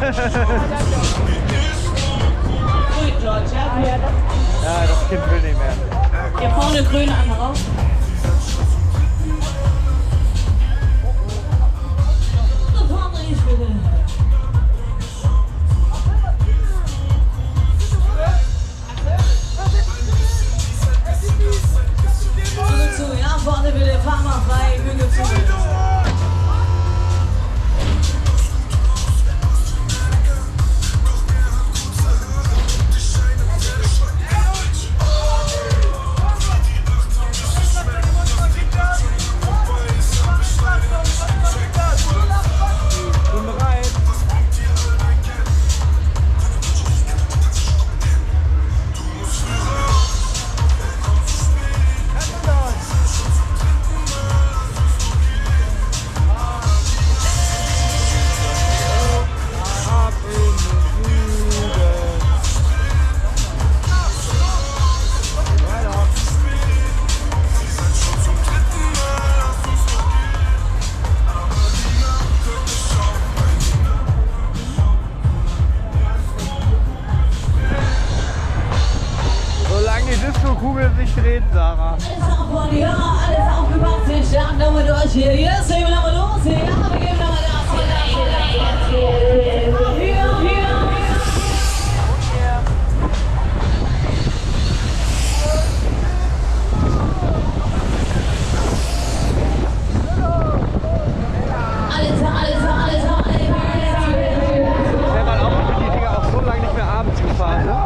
Ja, das Kind will nicht mehr. Hier vorne grün einmal raus. Ja, vorne bitte, fahr mal frei, Hügel zu. Kugel sich dreht, Sarah. Alles auf vor die Hörer, alles aufgemacht, wir starten nochmal durch hier. Jetzt gehen wir nochmal los hier. Ja, wir geben nochmal Gas hier. Alles. Wenn man auch mit die Dinger auch so lange nicht mehr abends gefahren, ne?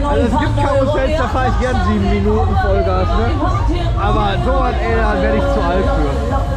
Also es gibt Karussells, da fahre ich gern 7 Minuten Vollgas, ne? Aber so ein L werde ich zu alt für.